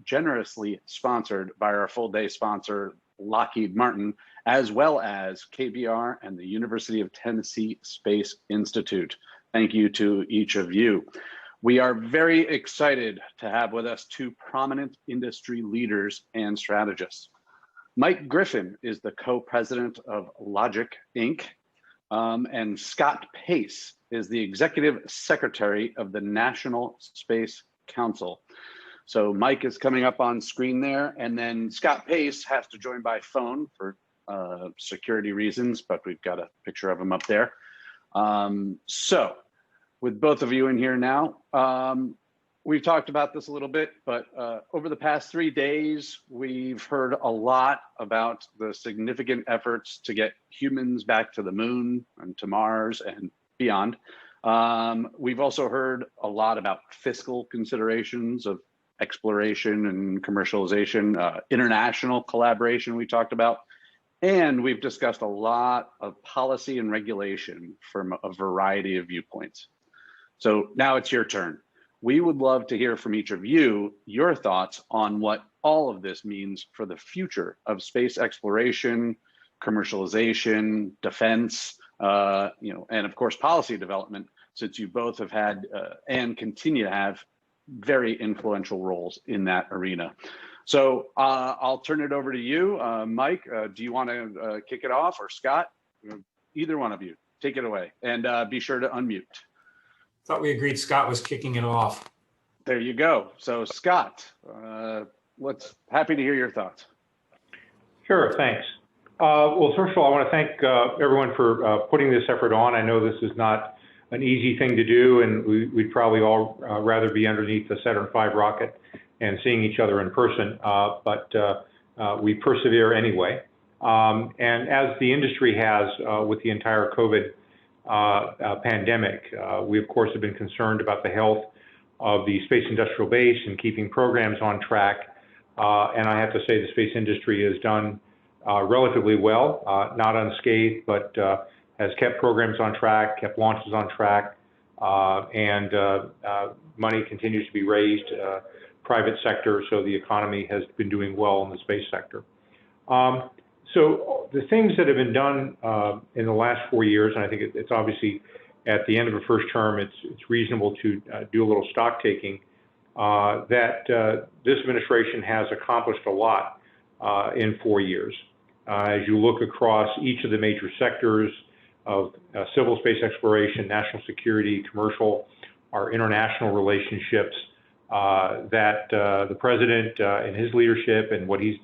generously sponsored by our full-day sponsor, Lockheed Martin, as well as KBR and the University of Tennessee Space Institute. Thank you to each of you. We are very excited to have with us two prominent industry leaders and strategists. Mike Griffin is the co-president of LogiQ Inc., and Scott Pace is the executive secretary of the National Space Council. So Mike is coming up on screen there, and then Scott Pace has to join by phone for security reasons, but we've got a picture of him up there. So with both of you in here now, we've talked about this a little bit, but over the past 3 days, we've heard a lot about the significant efforts to get humans back to the moon and to Mars and beyond. We've also heard a lot about fiscal considerations of exploration and commercialization, international collaboration we talked about, and we've discussed a lot of policy and regulation from a variety of viewpoints. So now it's your turn. We would love to hear from each of you, your thoughts on what all of this means for the future of space exploration, commercialization, defense, and of course, policy development, since you both have had and continue to have very influential roles in that arena. So I'll turn it over to you. Mike, do you want to kick it off, or Scott? Either one of you, take it away, and be sure to unmute. Thought we agreed Scott was kicking it off. There you go. So Scott, happy to hear your thoughts. Sure, thanks. Well, first of all, I want to thank everyone for putting this effort on. I know this is not an easy thing to do, and we'd probably all rather be underneath the Saturn V rocket and seeing each other in person, but we persevere anyway. And as the industry has with the entire COVID pandemic, we of course have been concerned about the health of the space industrial base and keeping programs on track. And I have to say the space industry has done relatively well, not unscathed, but has kept programs on track, kept launches on track, and money continues to be raised, private sector, so the economy has been doing well in the space sector. So the things that have been done in the last 4 years, and I think it's obviously at the end of a first term, it's reasonable to do a little stock taking, that this administration has accomplished a lot in 4 years. As you look across each of the major sectors of civil space exploration, national security, commercial, our international relationships, that the president in his leadership and what he's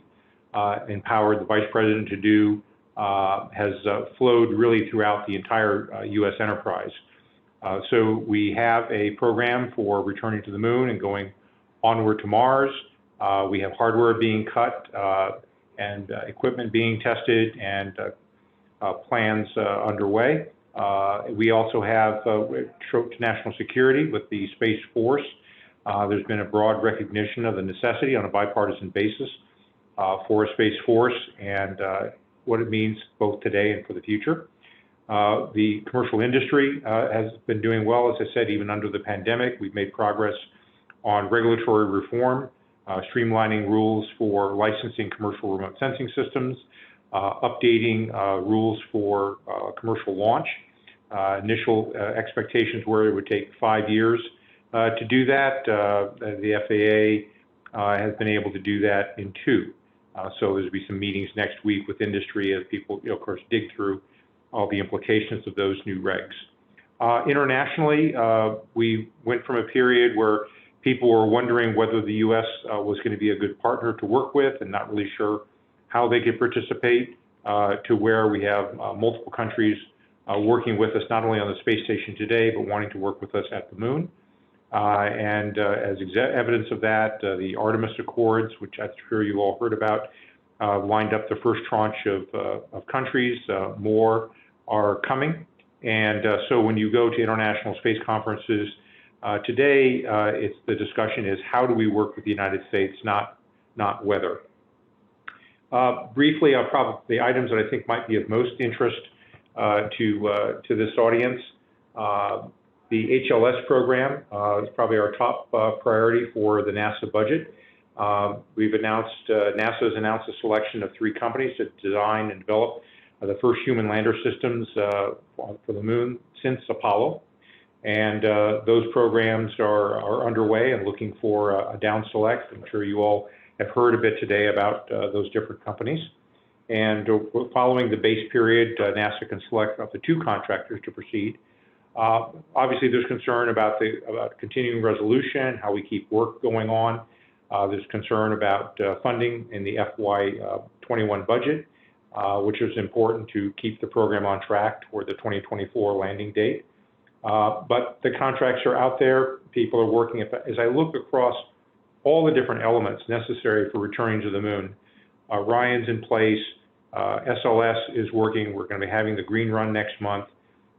empowered the vice president to do has flowed really throughout the entire U.S. enterprise. So we have a program for returning to the moon and going onward to Mars. We have hardware being cut and equipment being tested and plans underway. We also have national security with the Space Force. There's been a broad recognition of the necessity on a bipartisan basis for a Space Force and what it means both today and for the future. The commercial industry has been doing well, as I said, even under the pandemic. We've made progress on regulatory reform, streamlining rules for licensing commercial remote sensing systems, updating rules for commercial launch. Initial expectations were it would take 5 years to do that. The FAA has been able to do that in 2. So there'll be some meetings next week with industry as people, of course, dig through all the implications of those new regs. Internationally, we went from a period where people were wondering whether the U.S. Was going to be a good partner to work with and not really sure how they could participate, to where we have multiple countries working with us, not only on the space station today, but wanting to work with us at the moon. And as evidence of that, the Artemis Accords, which I'm sure you all heard about, lined up the first tranche of countries. More are coming. And so when you go to international space conferences today, the discussion is how do we work with the United States, not whether. Briefly, the items that I think might be of most interest to this audience. The HLS program is probably our top priority for the NASA budget. We've announced, NASA has announced a selection of 3 companies to design and develop the first human lander systems for the moon since Apollo. And those programs are underway and looking for a down select. I'm sure you all have heard a bit today about those different companies. And following the base period, NASA can select up to 2 contractors to proceed. Obviously, there's concern about continuing resolution, how we keep work going on. There's concern about funding in the FY21 budget, which is important to keep the program on track toward the 2024 landing date. But the contracts are out there. People are working. As I look across all the different elements necessary for returning to the moon, Orion's in place. SLS is working. We're going to be having the green run next month.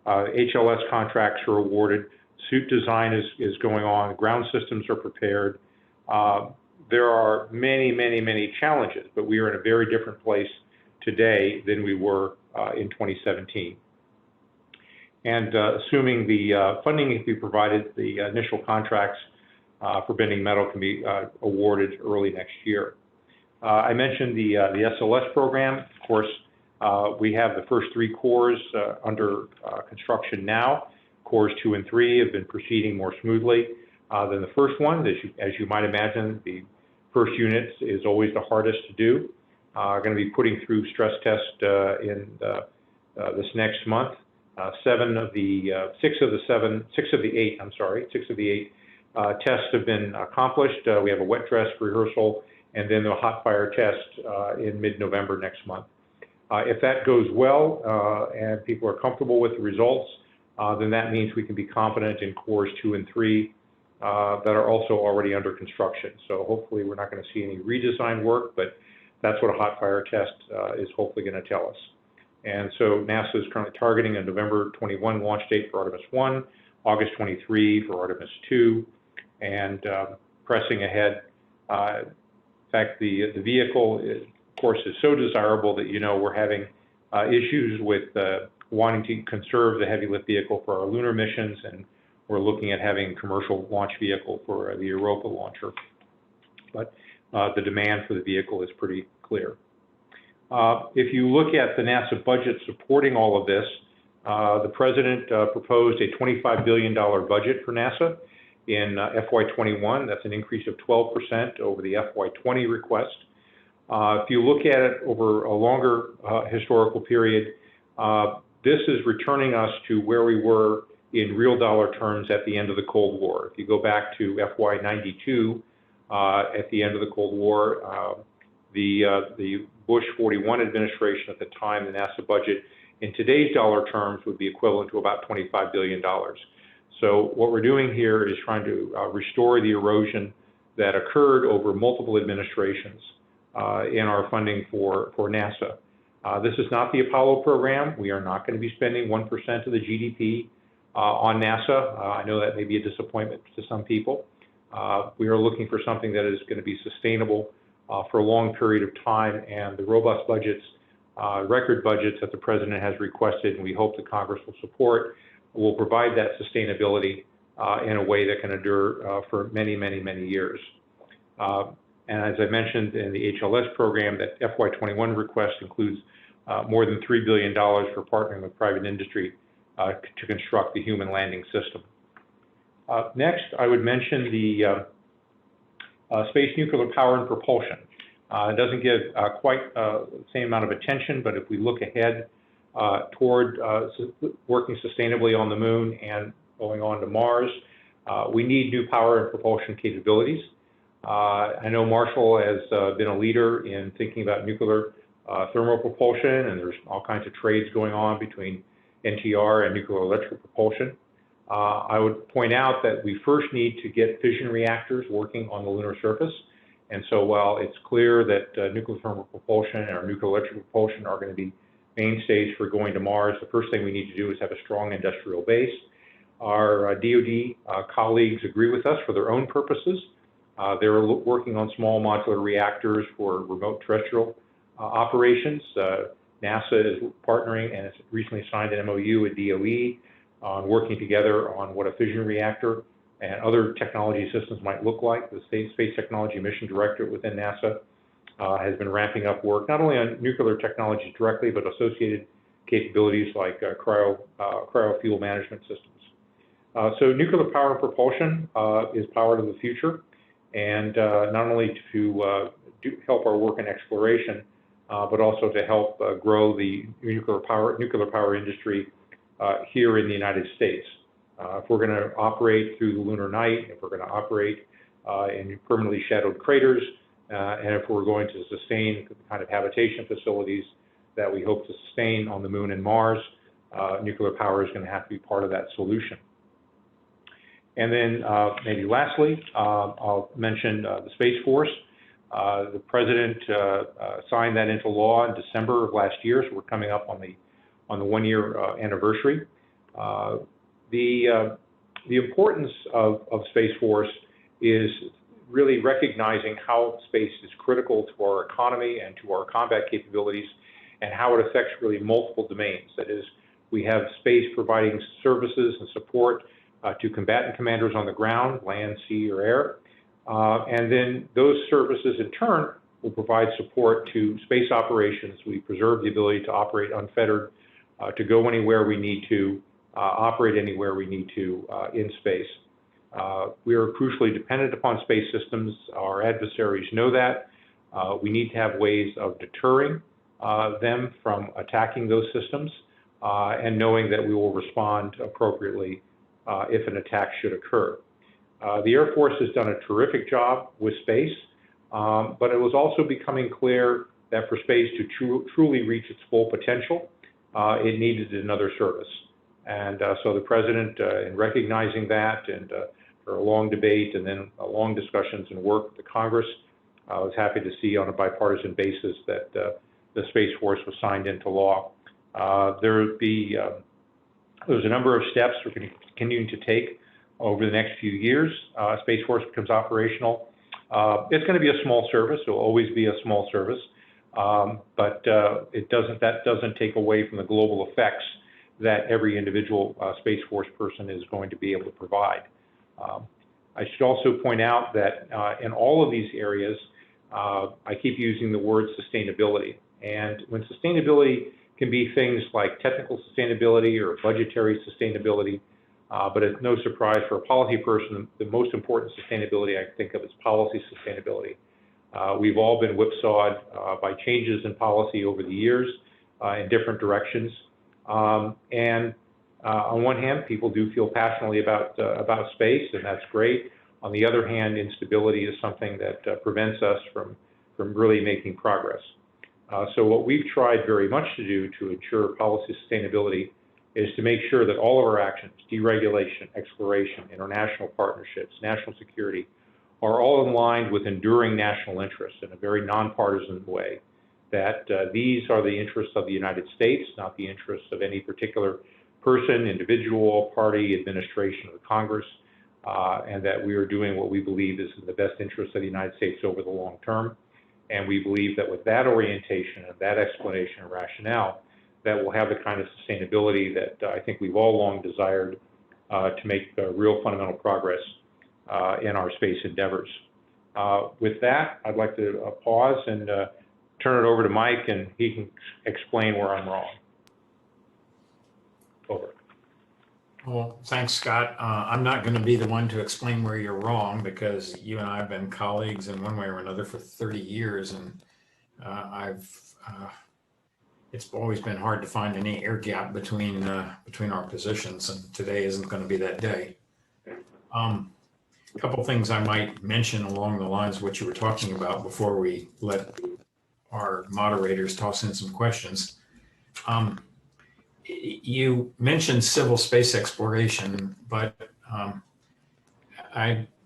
HLS contracts are awarded. Suit design is going on. Ground systems are prepared. There are many, many, many challenges, but we are in a very different place today than we were in 2017. And assuming the funding can be provided, the initial contracts for bending metal can be awarded early next year. I mentioned the SLS program. Of course, we have the first 3 cores under construction now. Cores 2 and 3 have been proceeding more smoothly than the first one. As you might imagine, the first unit is always the hardest to do. Going to be putting through stress test in this next month. 6 of the 8 tests have been accomplished. We have a wet dress rehearsal and then the hot fire test in mid-November next month. If that goes well and people are comfortable with the results, then that means we can be confident in cores 2 and 3 that are also already under construction. So hopefully we're not going to see any redesign work, but that's what a hot fire test is hopefully going to tell us. And so NASA is currently targeting a November 21 launch date for Artemis I, August 23 for Artemis II, and pressing ahead. In fact, the vehicle, of course, is so desirable that, we're having issues with wanting to conserve the heavy lift vehicle for our lunar missions, and we're looking at having a commercial launch vehicle for the Europa launcher. But the demand for the vehicle is pretty clear. If you look at the NASA budget supporting all of this, the President proposed a $25 billion budget for NASA in FY21. That's an increase of 12% over the FY20 request. If you look at it over a longer historical period, this is returning us to where we were in real dollar terms at the end of the Cold War. If you go back to FY92, at the end of the Cold War, the Bush 41 administration at the time, the NASA budget in today's dollar terms would be equivalent to about $25 billion. So what we're doing here is trying to restore the erosion that occurred over multiple administrations in our funding for NASA. This is not the Apollo program. We are not going to be spending 1% of the GDP on NASA. I know that may be a disappointment to some people. We are looking for something that is going to be sustainable for a long period of time, and the robust budgets, record budgets that the President has requested, and we hope the Congress will support, will provide that sustainability in a way that can endure for many, many, many years. And as I mentioned in the HLS program, that FY21 request includes more than $3 billion for partnering with private industry to construct the human landing system. Next, I would mention the space nuclear power and propulsion. It doesn't get quite the same amount of attention, but if we look ahead toward working sustainably on the moon and going on to Mars, we need new power and propulsion capabilities. I know Marshall has been a leader in thinking about nuclear thermal propulsion, and there's all kinds of trades going on between NTR and nuclear electric propulsion. I would point out that we first need to get fission reactors working on the lunar surface. And so while it's clear that nuclear thermal propulsion and our nuclear electric propulsion are going to be mainstays for going to Mars, the first thing we need to do is have a strong industrial base. Our DoD colleagues agree with us for their own purposes. They're working on small modular reactors for remote terrestrial operations. NASA is partnering and has recently signed an MOU with DOE on working together on what a fission reactor and other technology systems might look like. The Space Technology Mission Directorate within NASA has been ramping up work not only on nuclear technologies directly, but associated capabilities like cryo fuel management systems. So nuclear power and propulsion is power to the future, and not only to help our work in exploration, but also to help grow the nuclear power industry here in the United States. If we're going to operate through the lunar night, if we're going to operate in permanently shadowed craters, and if we're going to sustain the kind of habitation facilities that we hope to sustain on the Moon and Mars, nuclear power is going to have to be part of that solution. And then maybe lastly, I'll mention the Space Force. The President signed that into law in December of last year, so we're coming up on the one-year anniversary. The importance of Space Force is really recognizing how space is critical to our economy and to our combat capabilities, and how it affects really multiple domains. That is, we have space providing services and support to combatant commanders on the ground, land, sea, or air. And then those services in turn will provide support to space operations. We preserve the ability to operate unfettered, to go anywhere we need to, operate anywhere we need to in space. We are crucially dependent upon space systems. Our adversaries know that. We need to have ways of deterring them from attacking those systems, and knowing that we will respond appropriately if an attack should occur. The Air Force has done a terrific job with space, but it was also becoming clear that for space to truly reach its full potential, it needed another service. And so the President, in recognizing that, and for a long debate and then long discussions and work with the Congress, I was happy to see on a bipartisan basis that the Space Force was signed into law. There's a number of steps we're going to continue to take over the next few years. Space Force becomes operational. It's going to be a small service. It will always be a small service, but that doesn't take away from the global effects that every individual Space Force person is going to be able to provide. I should also point out that in all of these areas, I keep using the word sustainability. And when sustainability can be things like technical sustainability or budgetary sustainability, but it's no surprise for a policy person, the most important sustainability I think of is policy sustainability. We've all been whipsawed by changes in policy over the years in different directions. And on one hand, people do feel passionately about space, and that's great. On the other hand, instability is something that prevents us from really making progress. So what we've tried very much to do to ensure policy sustainability is to make sure that all of our actions, deregulation, exploration, international partnerships, national security, are all in line with enduring national interests in a very nonpartisan way, that these are the interests of the United States, not the interests of any particular person, individual, party, administration, or Congress, and that we are doing what we believe is in the best interest of the United States over the long term. And we believe that with that orientation and that explanation and rationale, that we'll have the kind of sustainability that I think we've all long desired to make real fundamental progress in our space endeavors. With that, I'd like to pause and turn it over to Mike, and he can explain where I'm wrong. Over. Well, thanks, Scott. I'm not going to be the one to explain where you're wrong, because you and I have been colleagues in one way or another for 30 years, and it's always been hard to find any air gap between our positions, and today isn't going to be that day. A couple things I might mention along the lines of what you were talking about before we let our moderators toss in some questions. You mentioned civil space exploration, but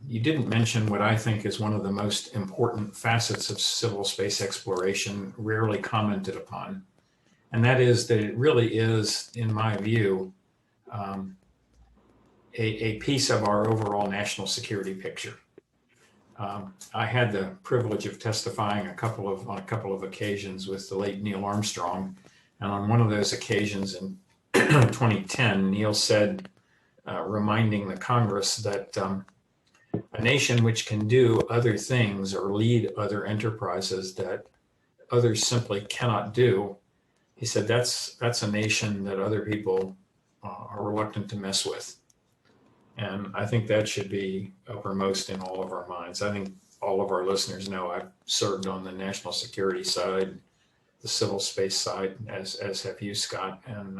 you didn't mention what I think is one of the most important facets of civil space exploration, rarely commented upon. And that is that it really is, in my view, a piece of our overall national security picture. I had the privilege of testifying on a couple of occasions with the late Neil Armstrong. And on one of those occasions in 2010, Neil said, reminding the Congress that a nation which can do other things or lead other enterprises that others simply cannot do, he said that's a nation that other people are reluctant to mess with. And I think that should be uppermost in all of our minds. I think all of our listeners know I've served on the national security side, the civil space side, as have you, Scott. And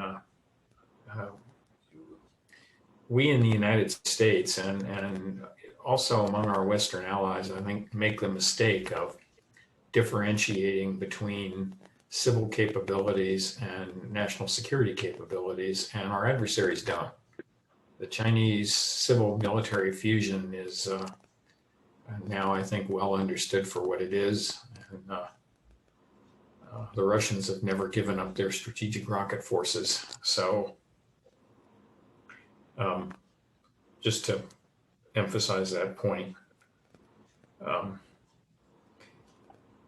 we in the United States and also among our Western allies, I think, make the mistake of differentiating between civil capabilities and national security capabilities, and our adversaries don't. The Chinese civil military fusion is now, I think, well understood for what it is. And the Russians have never given up their strategic rocket forces. So just to emphasize that point,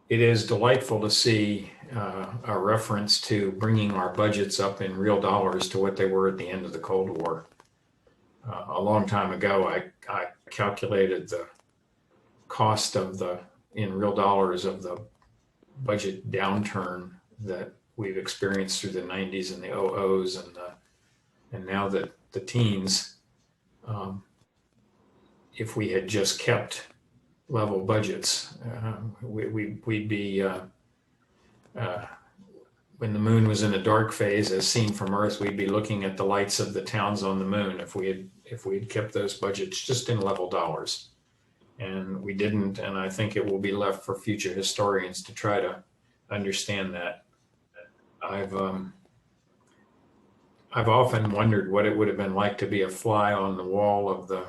it is delightful to see a reference to bringing our budgets up in real dollars to what they were at the end of the Cold War. A long time ago, I calculated the cost of in real dollars of the budget downturn that we've experienced through the 90s and the 00s and now the teens. If we had just kept level budgets, we'd be when the moon was in a dark phase, as seen from Earth, we'd be looking at the lights of the towns on the moon if we had kept those budgets just in level dollars. And we didn't, and I think it will be left for future historians to try to understand that. I've often wondered what it would have been like to be a fly on the wall of the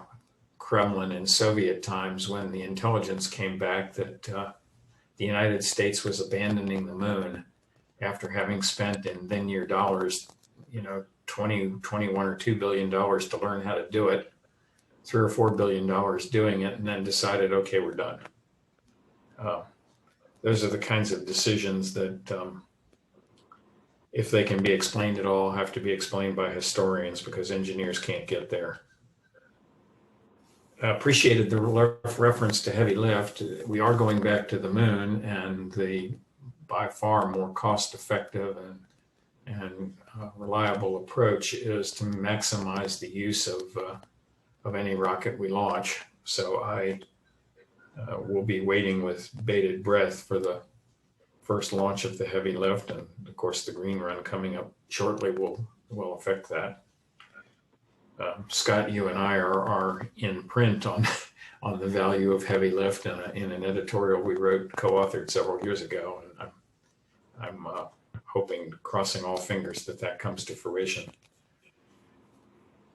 Kremlin in Soviet times when the intelligence came back that the United States was abandoning the moon after having spent in then-year dollars, 21 or $2 billion to learn how to do it, $3 or $4 billion doing it, and then decided, okay, we're done. Those are the kinds of decisions that, if they can be explained at all, have to be explained by historians because engineers can't get there. I appreciated the reference to heavy lift. We are going back to the moon, and the by far more cost-effective and reliable approach is to maximize the use of any rocket we launch. So I will be waiting with bated breath for the first launch of the heavy lift, and of course the green run coming up shortly will affect that. Scott, you and I are in print on the value of heavy lift in an editorial we wrote, co-authored several years ago, and I'm hoping, crossing all fingers, that comes to fruition.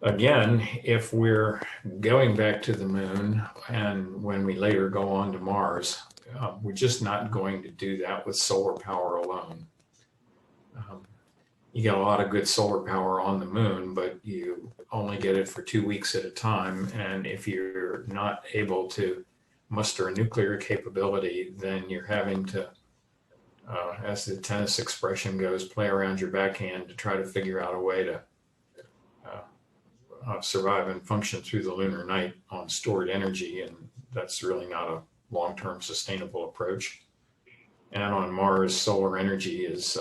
Again, if we're going back to the moon and when we later go on to Mars, we're just not going to do that with solar power alone. You get a lot of good solar power on the moon, but you only get it for 2 weeks at a time. And if you're not able to muster a nuclear capability, then you're having to, as the tennis expression goes, play around your backhand to try to figure out a way to survive and function through the lunar night on stored energy. And that's really not a long-term sustainable approach. And on Mars, solar energy is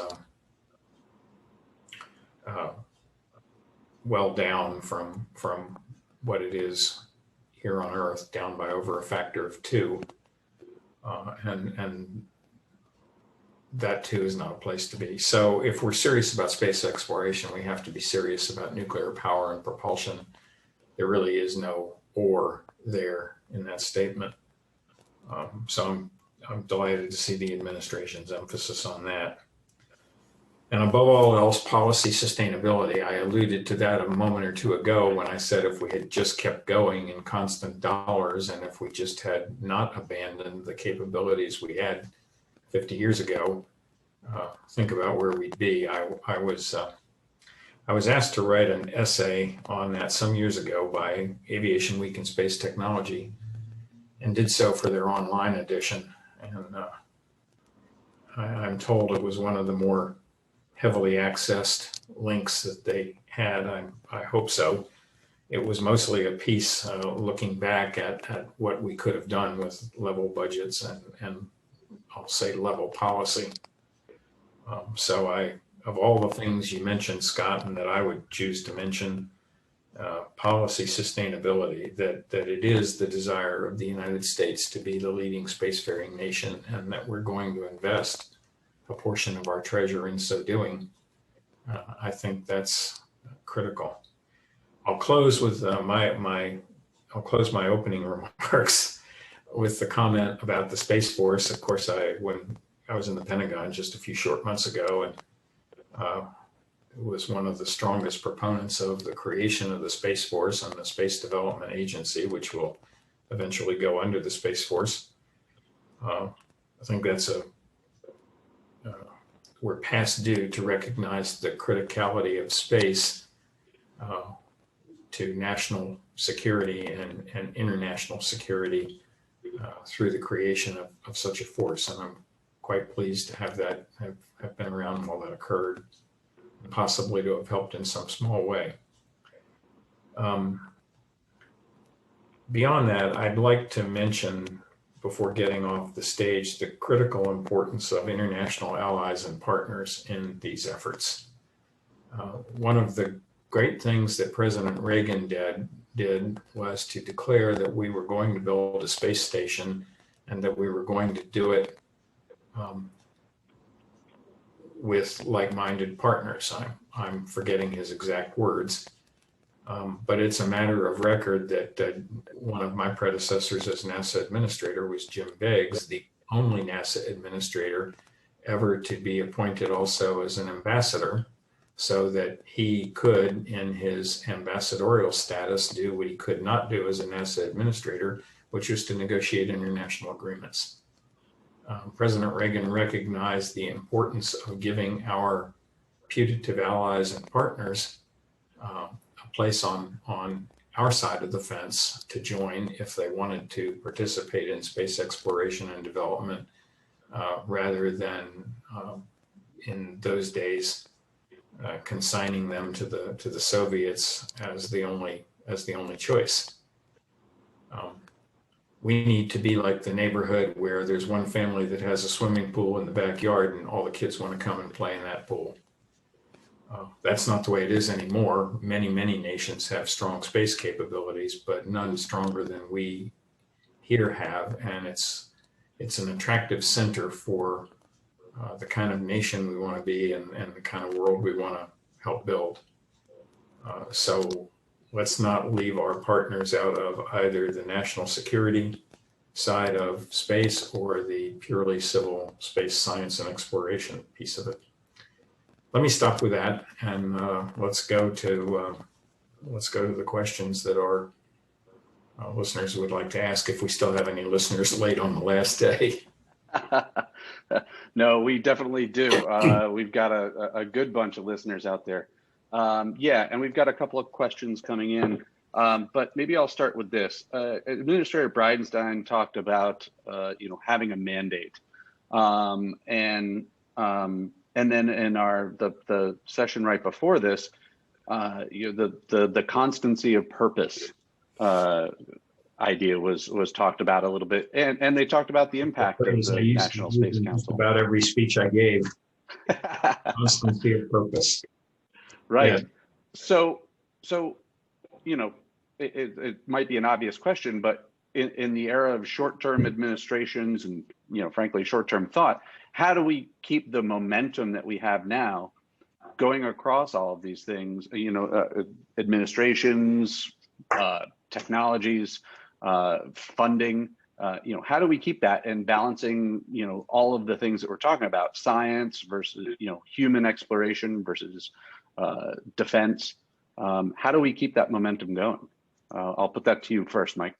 well down from what it is here on Earth, down by over a factor of 2. And that too is not a place to be. So if we're serious about space exploration, we have to be serious about nuclear power and propulsion. There really is no or there in that statement. So I'm delighted to see the administration's emphasis on that. And above all else, policy sustainability. I alluded to that a moment or two ago when I said if we had just kept going in constant dollars and if we just had not abandoned the capabilities we had 50 years ago, think about where we'd be. I was asked to write an essay on that some years ago by Aviation Week in Space Technology and did so for their online edition. And I'm told it was one of the more heavily accessed links that they had. I hope so. It was mostly a piece looking back at what we could have done with level budgets and I'll say level policy. So of all the things you mentioned, Scott, and that I would choose to mention, policy sustainability, that it is the desire of the United States to be the leading spacefaring nation, and that we're going to invest a portion of our treasure in so doing. I think that's critical. I'll close with I'll close my opening remarks with the comment about the Space Force. Of course, when I was in the Pentagon just a few short months ago, and was one of the strongest proponents of the creation of the Space Force and the Space Development Agency, which will eventually go under the Space Force. I think that's we're past due to recognize the criticality of space to national security and international security through the creation of such a force. And I'm quite pleased to have that, have been around while that occurred, and possibly to have helped in some small way. Beyond that, I'd like to mention, before getting off the stage, the critical importance of international allies and partners in these efforts. One of the great things that President Reagan did was to declare that we were going to build a space station and that we were going to do it with like-minded partners. I'm forgetting his exact words, but it's a matter of record that one of my predecessors as NASA administrator was Jim Beggs, the only NASA administrator ever to be appointed also as an ambassador, so that he could, in his ambassadorial status, do what he could not do as a NASA administrator, which was to negotiate international agreements. President Reagan recognized the importance of giving our putative allies and partners a place on our side of the fence to join if they wanted to participate in space exploration and development, rather than in those days consigning them to the Soviets as the only choice. We need to be like the neighborhood where there's one family that has a swimming pool in the backyard and all the kids want to come and play in that pool. That's not the way it is anymore. Many nations have strong space capabilities, but none stronger than we here have. And it's an attractive center for the kind of nation we want to be and the kind of world we want to help build. So let's not leave our partners out of either the national security side of space or the purely civil space science and exploration piece of it. Let me stop with that, and let's go to the questions that our listeners would like to ask, if we still have any listeners late on the last day. No, we definitely do. We've got a good bunch of listeners out there. Yeah, and we've got a couple of questions coming in, but maybe I'll start with this. Administrator Bridenstine talked about having a mandate, and then in the session right before this, the constancy of purpose idea was talked about a little bit, and they talked about the impact of the National Space Council. About every speech I gave, constancy of purpose. Right. Yeah. So it might be an obvious question, but in the era of short-term administrations and frankly short-term thought, how do we keep the momentum that we have now going across all of these things? Administrations, technologies, funding. How do we keep that and balancing all of the things that we're talking about, science versus human exploration versus defense? How do we keep that momentum going? I'll put that to you first, Mike.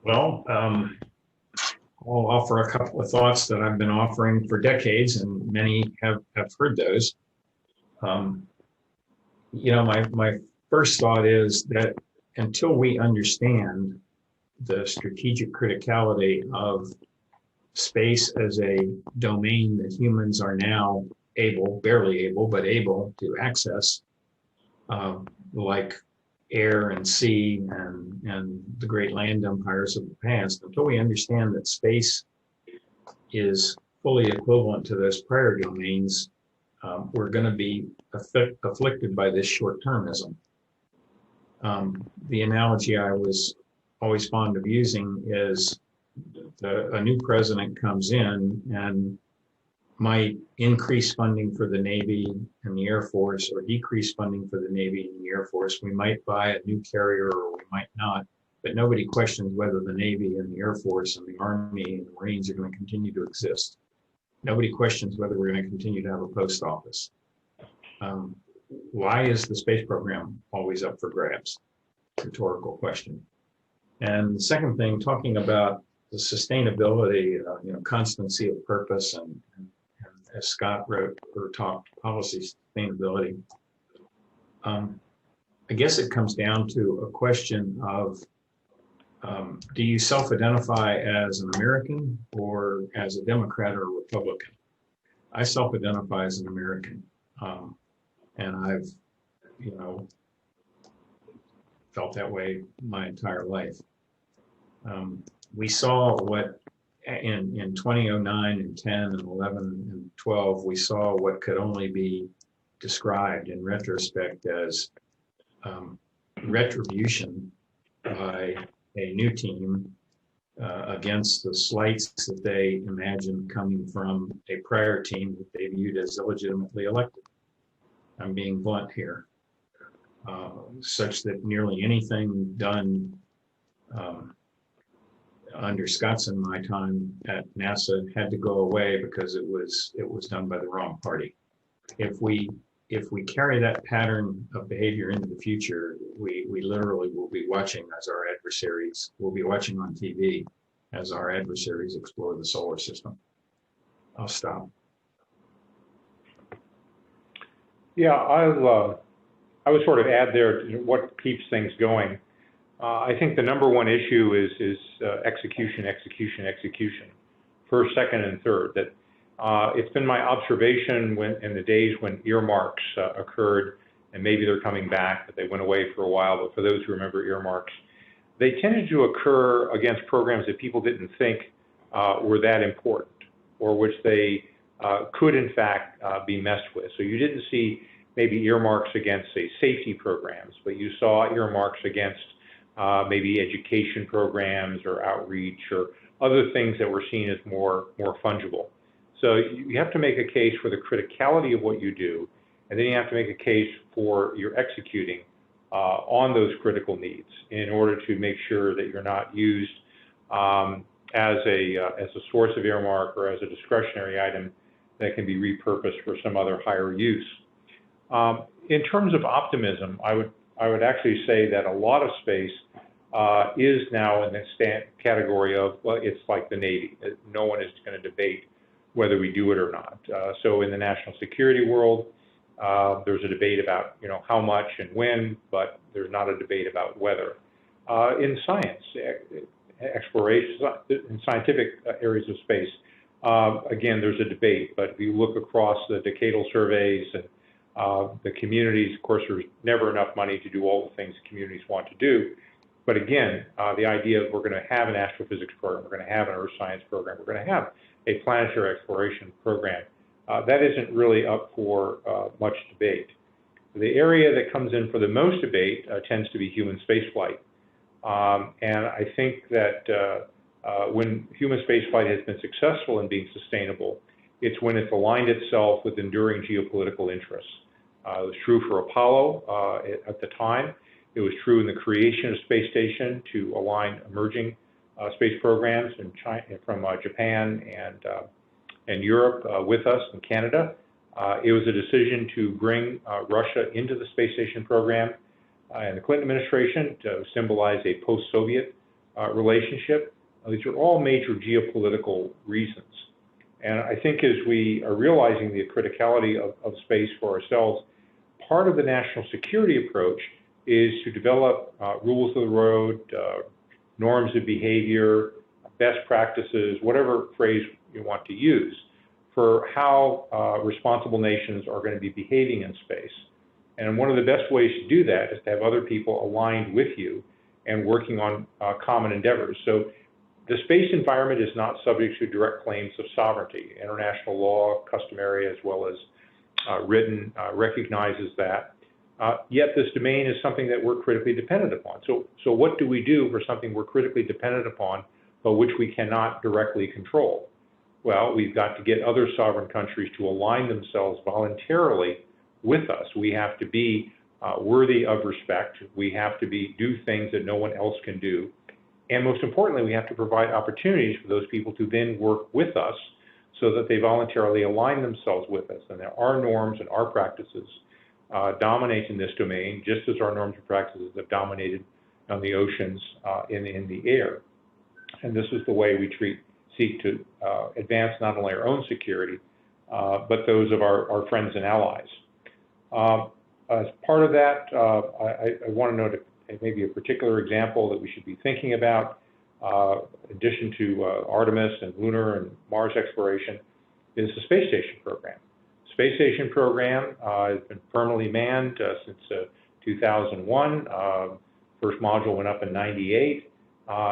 Well, I'll offer a couple of thoughts that I've been offering for decades, and many have heard those. My first thought is that until we understand the strategic criticality of space as a domain that humans are now barely able, but able to access, like air and sea and the great land empires of the past, until we understand that space is fully equivalent to those prior domains, we're going to be afflicted by this short-termism. The analogy I was always fond of using is a new president comes in and might increase funding for the Navy and the Air Force, or decrease funding for the Navy and the Air Force. We might buy a new carrier or we might not, but nobody questions whether the Navy and the Air Force and the Army and the Marines are going to continue to exist. Nobody questions whether we're going to continue to have a post office. Why is the space program always up for grabs? Rhetorical question. And the second thing, talking about the sustainability, constancy of purpose, and as Scott wrote or talked, policy sustainability. I guess it comes down to a question of, do you self-identify as an American or as a Democrat or a Republican? I self-identify as an American, and I've, felt that way my entire life. We saw what in 2009 and 10 and 11 and 12, we saw what could only be described in retrospect as retribution by a new team against the slights that they imagined coming from a prior team that they viewed as illegitimately elected. I'm being blunt here, such that nearly anything done under Scott's and my time at NASA had to go away because it was done by the wrong party. If we carry that pattern of behavior into the future, we literally will be watching as our adversaries, we'll be watching on TV as our adversaries explore the solar system. I'll stop. Yeah, I would sort of add there what keeps things going. I think the number one issue is execution, first, second, and third. That it's been my observation in the days when earmarks occurred, and maybe they're coming back, but they went away for a while. But for those who remember earmarks, they tended to occur against programs that people didn't think were that important, or which they could in fact be messed with. So you didn't see maybe earmarks against, say, safety programs, but you saw earmarks against maybe education programs or outreach or other things that were seen as more fungible. So you have to make a case for the criticality of what you do, and then you have to make a case for your executing on those critical needs in order to make sure that you're not used as a source of earmark or as a discretionary item that can be repurposed for some other higher use. In terms of optimism, I would actually say that a lot of space is now in the category of, well, it's like the Navy. No one is going to debate whether we do it or not. So in the national security world, there's a debate about how much and when, but there's not a debate about whether. In science, exploration, in scientific areas of space, again, there's a debate. But if you look across the decadal surveys and the communities, of course, there's never enough money to do all the things communities want to do. But again, the idea that we're going to have an astrophysics program, we're going to have an earth science program, we're going to have a planetary exploration program, that isn't really up for much debate. The area that comes in for the most debate tends to be human spaceflight. And I think that when human spaceflight has been successful in being sustainable, it's when it's aligned itself with enduring geopolitical interests. It was true for Apollo at the time. It was true in the creation of space station to align emerging space programs in China, from Japan and Europe with us, and Canada. It was a decision to bring Russia into the space station program and the Clinton administration to symbolize a post-Soviet relationship. These are all major geopolitical reasons. And I think as we are realizing the criticality of space for ourselves, part of the national security approach is to develop rules of the road, norms of behavior, best practices, whatever phrase you want to use, for how responsible nations are going to be behaving in space. And one of the best ways to do that is to have other people aligned with you and working on common endeavors. So the space environment is not subject to direct claims of sovereignty. International law, customary as well as written, recognizes that. Yet this domain is something that we're critically dependent upon. So what do we do for something we're critically dependent upon, but which we cannot directly control? Well, we've got to get other sovereign countries to align themselves voluntarily with us. We have to be worthy of respect. We have to do things that no one else can do. And most importantly, we have to provide opportunities for those people to then work with us so that they voluntarily align themselves with us. And that our norms and our practices dominate in this domain, just as our norms and practices have dominated on the oceans in the air. And this is the way we seek to advance not only our own security, but those of our friends and allies. As part of that, I want to note maybe a particular example that we should be thinking about, in addition to Artemis and lunar and Mars exploration, is the space station program. Space station program has been permanently manned since 2001. First module went up in '98.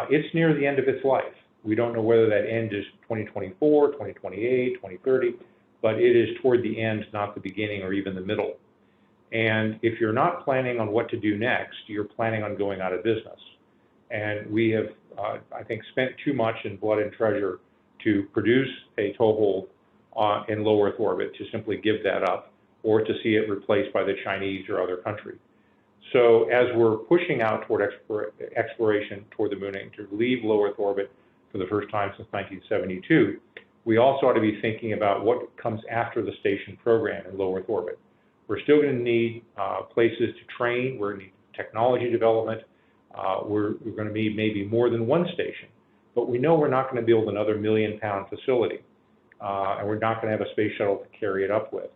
It's near the end of its life. We don't know whether that end is 2024, 2028, 2030, but it is toward the end, not the beginning or even the middle. And if you're not planning on what to do next, you're planning on going out of business. And we have, I think, spent too much in blood and treasure to produce a toehold in low Earth orbit to simply give that up or to see it replaced by the Chinese or other country. So as we're pushing out toward exploration toward the moon and to leave low Earth orbit for the first time since 1972, we also ought to be thinking about what comes after the station program in low Earth orbit. We're still going to need places to train. We're going to need technology development. We're going to need maybe more than one station, but we know we're not going to build another million-pound facility, and we're not going to have a space shuttle to carry it up with.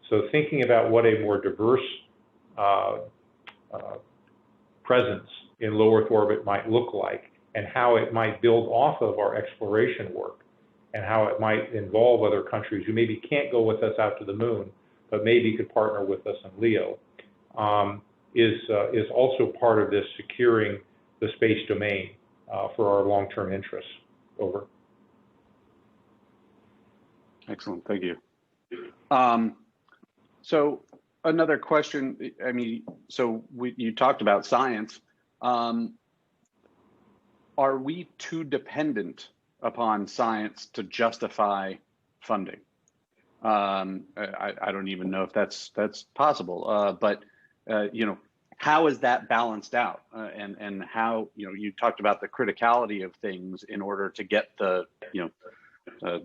So thinking about what a more diverse presence in low Earth orbit might look like and how it might build off of our exploration work and how it might involve other countries who maybe can't go with us out to the moon, but maybe could partner with us in LEO, is also part of this securing the space domain for our long-term interests. Over. Excellent, thank you. So another question, I mean, so you talked about science. Are we too dependent upon science to justify funding? I don't even know if that's possible, but you know, how is that balanced out? And how, you know, you talked about the criticality of things in order to get the, you know,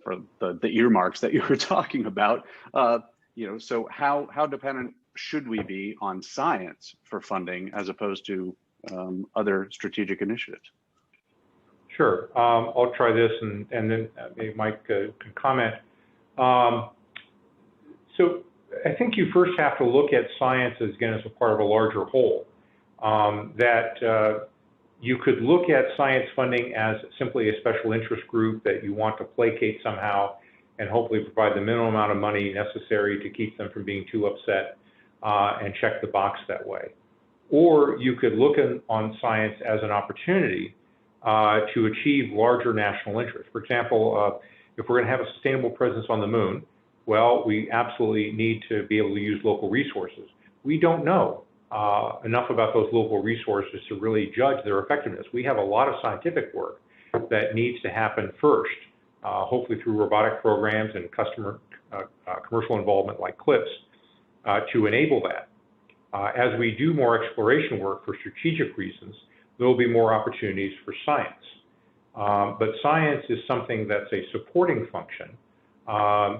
for the earmarks that you were talking about. You know, so how dependent should we be on science for funding as opposed to other strategic initiatives? Sure, I'll try this and then maybe Mike can comment. So I think you first have to look at science as, again, as a part of a larger whole, that you could look at science funding as simply a special interest group that you want to placate somehow and hopefully provide the minimum amount of money necessary to keep them from being too upset and check the box that way. Or you could look on science as an opportunity to achieve larger national interest. For example, if we're going to have a sustainable presence on the moon, well, we absolutely need to be able to use local resources. We don't know enough about those local resources to really judge their effectiveness. We have a lot of scientific work that needs to happen first, hopefully through robotic programs and commercial involvement like CLIPS to enable that. As we do more exploration work for strategic reasons, there will be more opportunities for science. But science is something that's a supporting function.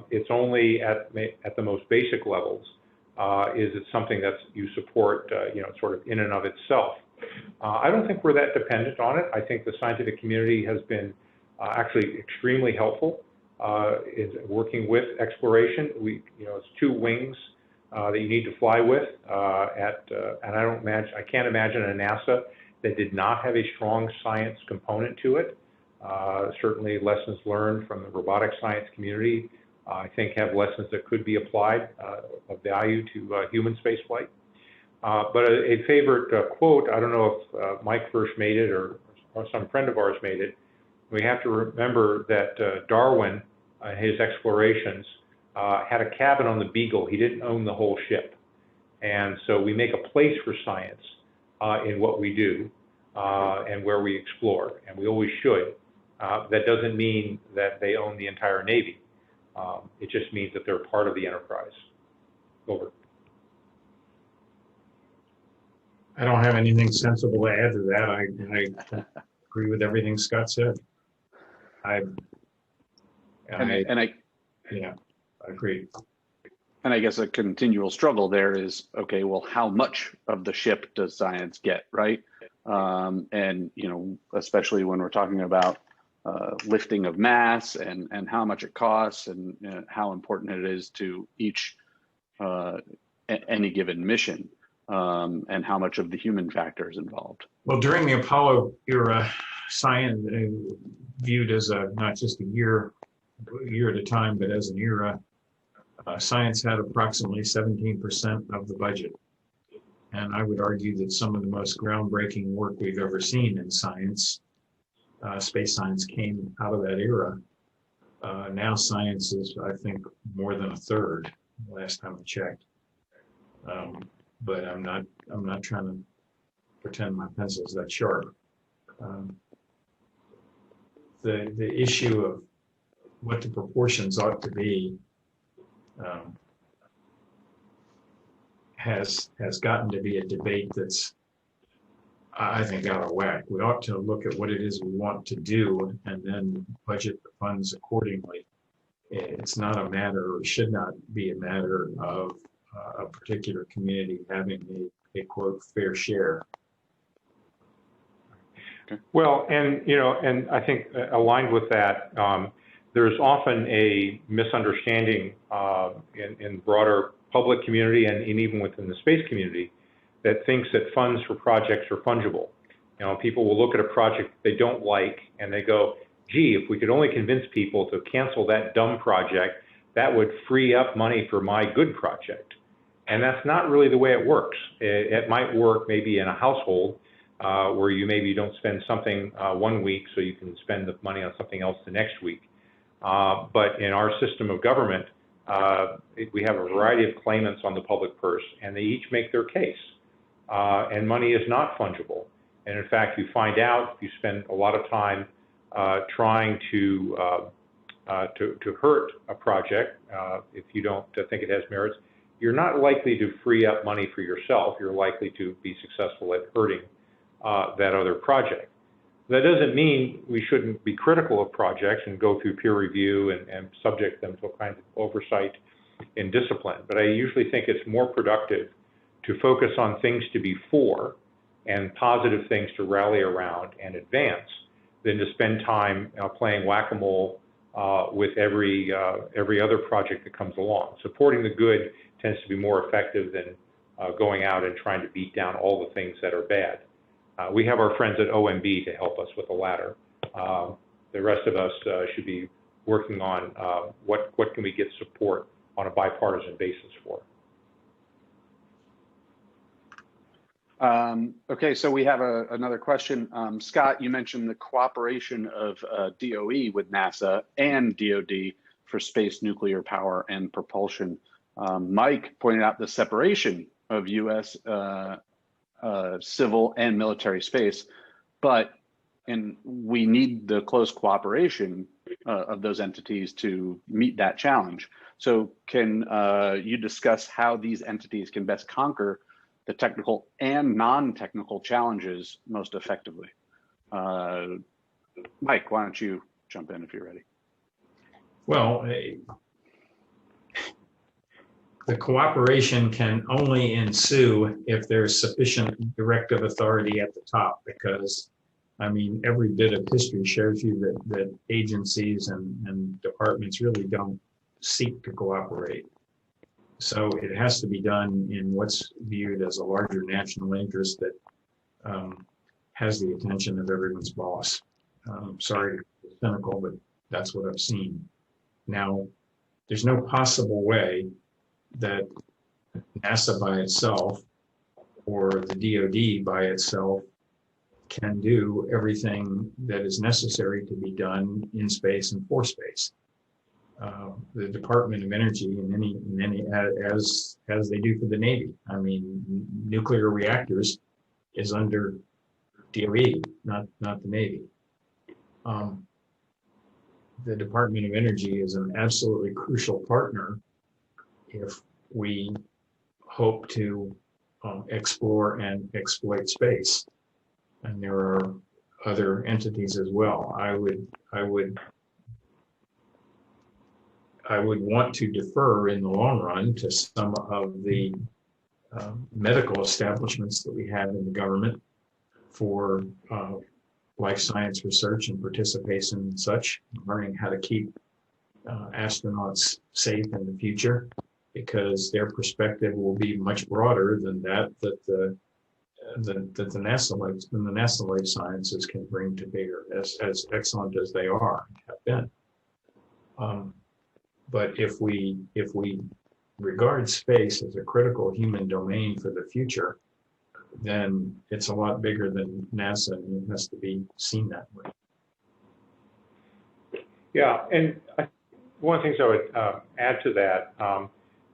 It's only at the most basic levels is it something that you support, you know, sort of in and of itself. I don't think we're that dependent on it. I think the scientific community has been actually extremely helpful in working with exploration. You know, it's two wings that you need to fly with. And I can't imagine a NASA that did not have a strong science component to it. Certainly lessons learned from the robotic science community, I think have lessons that could be applied of value to human spaceflight. But a favorite quote, I don't know if Mike first made it or some friend of ours made it. We have to remember that Darwin, his explorations, had a cabin on the Beagle. He didn't own the whole ship. And so we make a place for science in what we do and where we explore, and we always should. That doesn't mean that they own the entire Navy. It just means that they're part of the enterprise. Over. I don't have anything sensible to add to that. I agree with everything Scott said. I agree. And I guess a continual struggle there is, okay, well, how much of the ship does science get, right? And, you know, especially when we're talking about lifting of mass and how much it costs and how important it is to each, any given mission, and how much of the human factor is involved. Well, during the Apollo era, science viewed as not just a year at a time, but as an era, science had approximately 17% of the budget. And I would argue that some of the most groundbreaking work we've ever seen in science, space science, came out of that era. Now science is, I think, more than a third, last time I checked. But I'm not trying to pretend my pencil's that sharp. The issue of what the proportions ought to be has gotten to be a debate that's, I think, out of whack. We ought to look at what it is we want to do and then budget the funds accordingly. It's not a matter, or should not be a matter of a particular community having a quote fair share. Okay. Well, and you know, and I think aligned with that, there's often a misunderstanding in broader public community and even within the space community that thinks that funds for projects are fungible. You know, people will look at a project they don't like and they go, gee, if we could only convince people to cancel that dumb project, that would free up money for my good project. And that's not really the way it works. It might work maybe in a household where you maybe don't spend something 1 week so you can spend the money on something else the next week. But in our system of government, we have a variety of claimants on the public purse, and they each make their case. And money is not fungible. And in fact, you find out if you spend a lot of time trying to hurt a project, if you don't think it has merits, you're not likely to free up money for yourself. You're likely to be successful at hurting that other project. That doesn't mean we shouldn't be critical of projects and go through peer review and subject them to a kind of oversight and discipline. But I usually think it's more productive to focus on things to be for and positive things to rally around and advance than to spend time playing whack-a-mole with every other project that comes along. Supporting the good tends to be more effective than going out and trying to beat down all the things that are bad. We have our friends at OMB to help us with the latter. The rest of us should be working on what can we get support on a bipartisan basis for. Okay, so we have another question. Scott, you mentioned the cooperation of DOE with NASA and DoD for space nuclear power and propulsion. Mike pointed out the separation of U.S. Civil and military space, and we need the close cooperation of those entities to meet that challenge. So can you discuss how these entities can best conquer the technical and non-technical challenges most effectively? Mike, why don't you jump in if you're ready? Well, the cooperation can only ensue if there's sufficient directive authority at the top, because, I mean, every bit of history shows you that agencies and departments really don't seek to cooperate. So it has to be done in what's viewed as a larger national interest that has the attention of everyone's boss. Sorry to be cynical, but that's what I've seen. Now, there's no possible way that NASA by itself or the DoD by itself can do everything that is necessary to be done in space and for space. The Department of Energy, as they do for the Navy. I mean, nuclear reactors is under DOE, not the Navy. The Department of Energy is an absolutely crucial partner if we hope to explore and exploit space. And there are other entities as well. I would want to defer in the long run to some of the medical establishments that we have in the government for life science research and participation and such, learning how to keep astronauts safe in the future, because their perspective will be much broader than that the NASA life sciences can bring to bear, as excellent as they are have been. But if we regard space as a critical human domain for the future, then it's a lot bigger than NASA, and it has to be seen that way. Yeah, and one of the things I would add to that,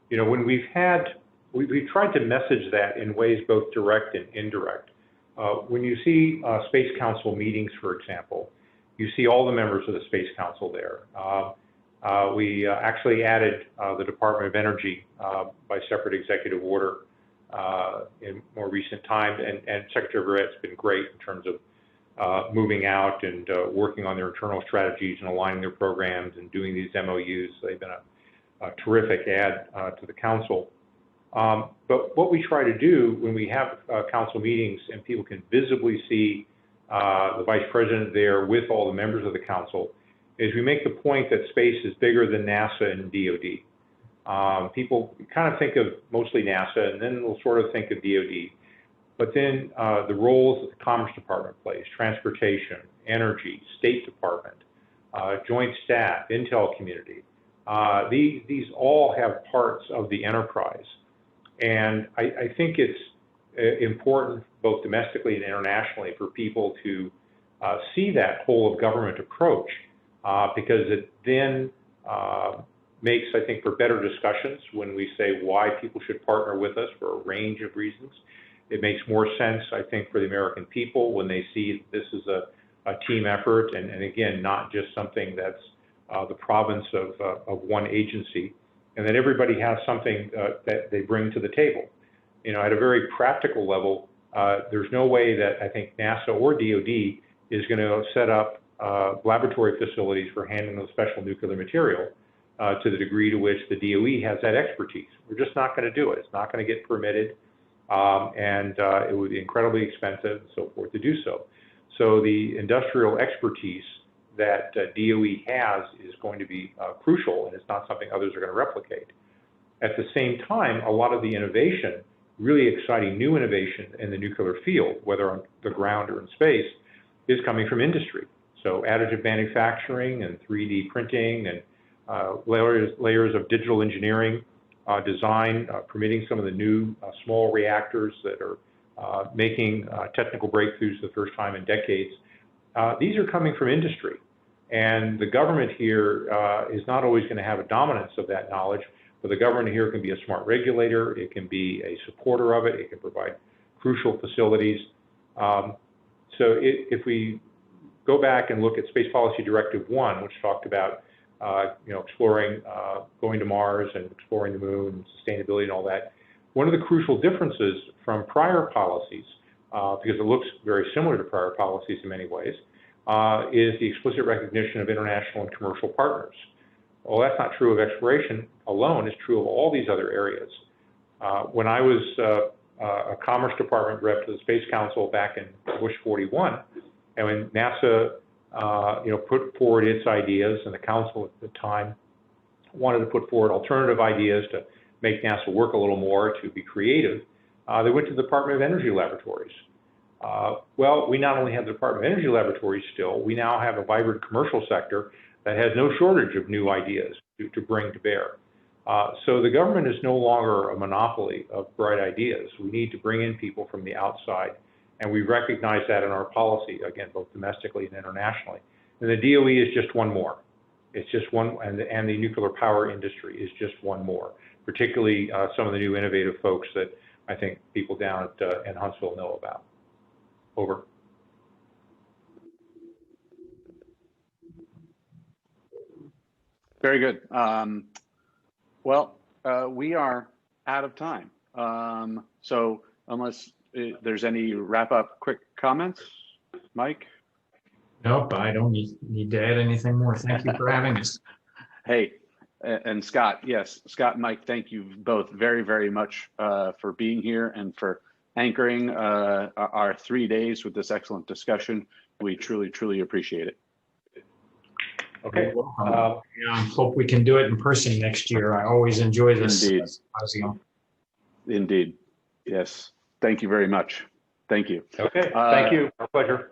when we've tried to message that in ways both direct and indirect. When you see Space Council meetings, for example, you see all the members of the Space Council there. We actually added the Department of Energy by separate executive order in more recent times, and Secretary Barrett's been great in terms of moving out and working on their internal strategies and aligning their programs and doing these MOUs. They've been a terrific add to the council. But what we try to do when we have council meetings and people can visibly see the vice president there with all the members of the council is we make the point that space is bigger than NASA and DoD. People kind of think of mostly NASA, and then they'll sort of think of DoD. But then the roles that the Commerce Department plays, transportation, energy, State Department, Joint Staff, Intel community, these all have parts of the enterprise. And I think it's important both domestically and internationally for people to see that whole of government approach, because it then makes, I think, for better discussions when we say why people should partner with us for a range of reasons. It makes more sense, I think, for the American people when they see this is a team effort, and again, not just something that's the province of one agency, and that everybody has something that they bring to the table. At a very practical level, there's no way that I think NASA or DoD is going to set up laboratory facilities for handling of special nuclear material to the degree to which the DOE has that expertise. We're just not going to do it. It's not going to get permitted, and it would be incredibly expensive and so forth to do so. So the industrial expertise that DOE has is going to be crucial, and it's not something others are going to replicate. At the same time, a lot of the innovation, really exciting new innovation in the nuclear field, whether on the ground or in space, is coming from industry. So additive manufacturing and 3D printing and layers of digital engineering design, permitting some of the new small reactors that are making technical breakthroughs for the first time in decades. These are coming from industry, and the government here is not always going to have a dominance of that knowledge, but the government here can be a smart regulator, it can be a supporter of it, it can provide crucial facilities. So if we go back and look at Space Policy Directive 1, which talked about exploring, going to Mars and exploring the moon and sustainability and all that, one of the crucial differences from prior policies, because it looks very similar to prior policies in many ways, is the explicit recognition of international and commercial partners. Well, that's not true of exploration alone. It's true of all these other areas. When I was a Commerce Department rep to the Space Council back in Bush 41, and when NASA put forward its ideas, and the Council at the time wanted to put forward alternative ideas to make NASA work a little more, to be creative, they went to the Department of Energy laboratories. Well, we not only have the Department of Energy laboratories still, we now have a vibrant commercial sector that has no shortage of new ideas to bring to bear. So the government is no longer a monopoly of bright ideas. We need to bring in people from the outside, and we recognize that in our policy, again, both domestically and internationally. And the DOE is just one more. It's just one, and the nuclear power industry is just one more, particularly some of the new innovative folks that I think people down in Huntsville know about. Over. Very good. Well, we are out of time. So unless there's any wrap-up quick comments, Mike? Nope, I don't need to add anything more. Thank you for having us. Hey, and Scott, yes, Scott and Mike, thank you both very, very much for being here and for anchoring our 3 days with this excellent discussion. We truly, truly appreciate it. Okay. Hope we can do it in person next year. I always enjoy this. Indeed. Symposium. Indeed. Yes. Thank you very much. Thank you. Okay. Thank you. Our pleasure.